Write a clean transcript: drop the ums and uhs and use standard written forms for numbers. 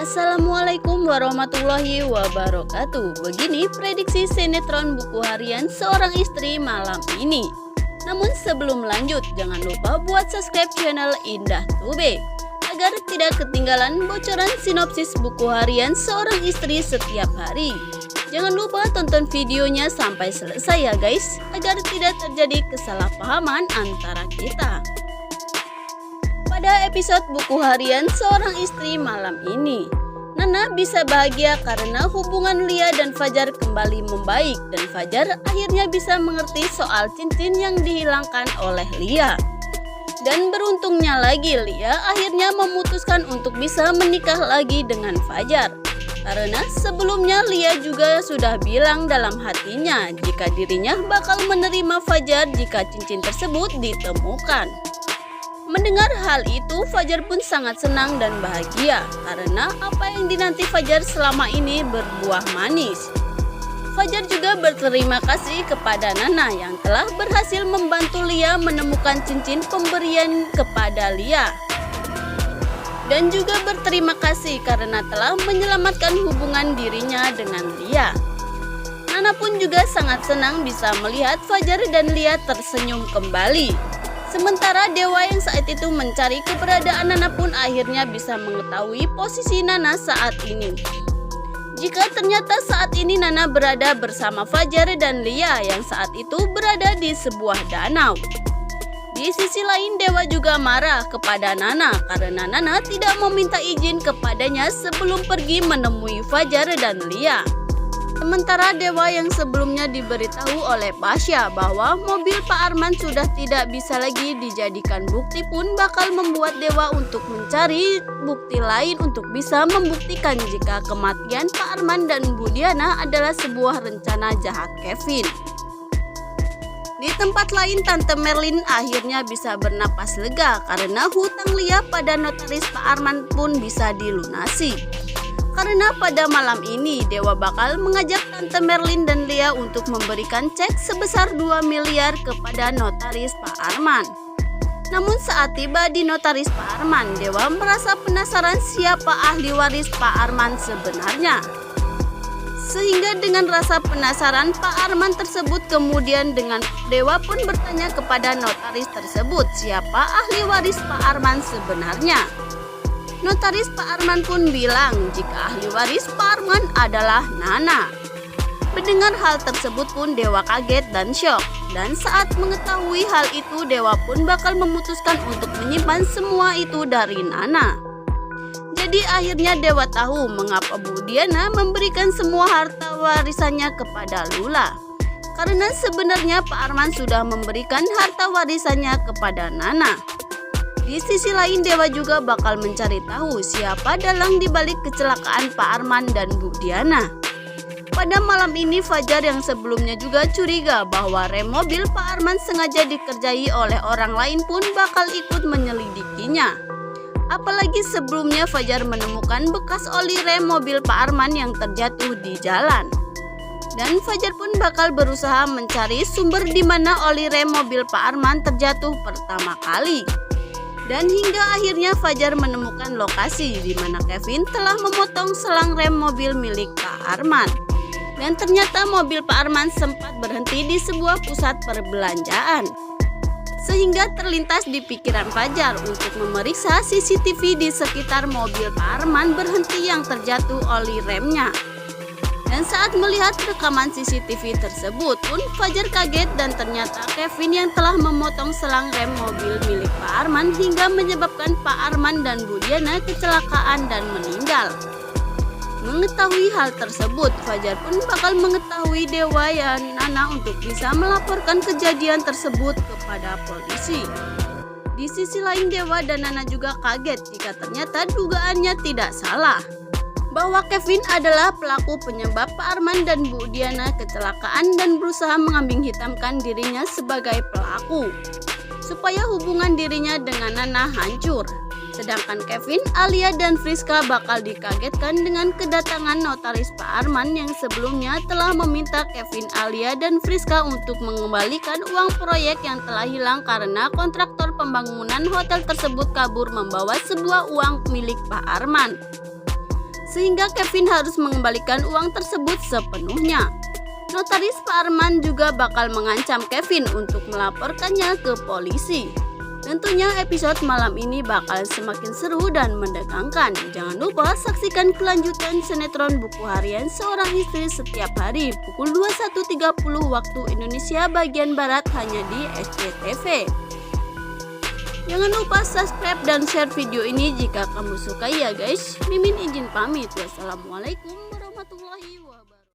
Assalamualaikum warahmatullahi wabarakatuh. Begini prediksi sinetron buku harian seorang istri malam ini. Namun sebelum lanjut, jangan lupa buat subscribe channel Indah Tube agar tidak ketinggalan bocoran sinopsis buku harian seorang istri setiap hari. Jangan lupa tonton videonya sampai selesai ya guys, agar tidak terjadi kesalahpahaman antara kita. Pada episode buku harian seorang istri malam ini, Nana bisa bahagia karena hubungan Lia dan Fajar kembali membaik dan Fajar akhirnya bisa mengerti soal cincin yang dihilangkan oleh Lia. Dan beruntungnya lagi Lia akhirnya memutuskan untuk bisa menikah lagi dengan Fajar. Karena sebelumnya Lia juga sudah bilang dalam hatinya jika dirinya bakal menerima Fajar jika cincin tersebut ditemukan. Mendengar hal itu, Fajar pun sangat senang dan bahagia karena apa yang dinanti Fajar selama ini berbuah manis. Fajar juga berterima kasih kepada Nana yang telah berhasil membantu Lia menemukan cincin pemberian kepada Lia. Dan juga berterima kasih karena telah menyelamatkan hubungan dirinya dengan Lia. Nana pun juga sangat senang bisa melihat Fajar dan Lia tersenyum kembali. Sementara Dewa yang saat itu mencari keberadaan Nana pun akhirnya bisa mengetahui posisi Nana saat ini. Jika ternyata saat ini Nana berada bersama Fajar dan Lia yang saat itu berada di sebuah danau. Di sisi lain Dewa juga marah kepada Nana karena Nana tidak meminta izin kepadanya sebelum pergi menemui Fajar dan Lia. Sementara Dewa yang sebelumnya diberitahu oleh Pasha bahwa mobil Pak Arman sudah tidak bisa lagi dijadikan bukti pun bakal membuat Dewa untuk mencari bukti lain untuk bisa membuktikan jika kematian Pak Arman dan Bu Diana adalah sebuah rencana jahat Kevin. Di tempat lain Tante Merlin akhirnya bisa bernapas lega karena hutang Lia pada notaris Pak Arman pun bisa dilunasi. Karena pada malam ini Dewa bakal mengajak Tante Merlin dan Lia untuk memberikan cek sebesar 2 miliar kepada notaris Pak Arman. Namun saat tiba di notaris Pak Arman, Dewa merasa penasaran siapa ahli waris Pak Arman sebenarnya. Sehingga dengan rasa penasaran Pak Arman tersebut kemudian dengan Dewa pun bertanya kepada notaris tersebut siapa ahli waris Pak Arman sebenarnya. Notaris Pak Arman pun bilang jika ahli waris Pak Arman adalah Nana. Mendengar hal tersebut pun Dewa kaget dan syok. Dan saat mengetahui hal itu Dewa pun bakal memutuskan untuk menyimpan semua itu dari Nana. Jadi akhirnya Dewa tahu mengapa Bu Diana memberikan semua harta warisannya kepada Lula. Karena sebenarnya Pak Arman sudah memberikan harta warisannya kepada Nana. Di sisi lain Dewa juga bakal mencari tahu siapa dalang dibalik kecelakaan Pak Arman dan Bu Diana. Pada malam ini Fajar yang sebelumnya juga curiga bahwa rem mobil Pak Arman sengaja dikerjai oleh orang lain pun bakal ikut menyelidikinya. Apalagi sebelumnya Fajar menemukan bekas oli rem mobil Pak Arman yang terjatuh di jalan. Dan Fajar pun bakal berusaha mencari sumber di mana oli rem mobil Pak Arman terjatuh pertama kali. Dan hingga akhirnya Fajar menemukan lokasi di mana Kevin telah memotong selang rem mobil milik Pak Arman. Dan ternyata mobil Pak Arman sempat berhenti di sebuah pusat perbelanjaan. Sehingga terlintas di pikiran Fajar untuk memeriksa CCTV di sekitar mobil Pak Arman berhenti yang terjatuh oli remnya. Dan saat melihat rekaman CCTV tersebut pun Fajar kaget dan ternyata Kevin yang telah memotong selang rem mobil milik Pak Arman hingga menyebabkan Pak Arman dan Bu Diana kecelakaan dan meninggal. Mengetahui hal tersebut, Fajar pun bakal mengetahui Dewa dan Nana untuk bisa melaporkan kejadian tersebut kepada polisi. Di sisi lain Dewa dan Nana juga kaget jika ternyata dugaannya tidak salah. Bahwa Kevin adalah pelaku penyebab Pak Arman dan Bu Diana kecelakaan dan berusaha mengambing hitamkan dirinya sebagai pelaku supaya hubungan dirinya dengan Nana hancur. Sedangkan Kevin, Alia dan Friska bakal dikagetkan dengan kedatangan notaris Pak Arman yang sebelumnya telah meminta Kevin, Alia dan Friska untuk mengembalikan uang proyek yang telah hilang karena kontraktor pembangunan hotel tersebut kabur membawa sebuah uang milik Pak Arman. sehingga Kevin harus mengembalikan uang tersebut sepenuhnya. Notaris Pak Arman juga bakal mengancam Kevin untuk melaporkannya ke polisi. Tentunya episode malam ini bakal semakin seru dan menegangkan. Jangan lupa saksikan kelanjutan sinetron Buku Harian Seorang Istri setiap hari pukul 21.30 waktu Indonesia bagian Barat hanya di SCTV. Jangan lupa subscribe dan share video ini jika kamu suka ya guys. Mimin izin pamit. Wassalamualaikum warahmatullahi wabarakatuh.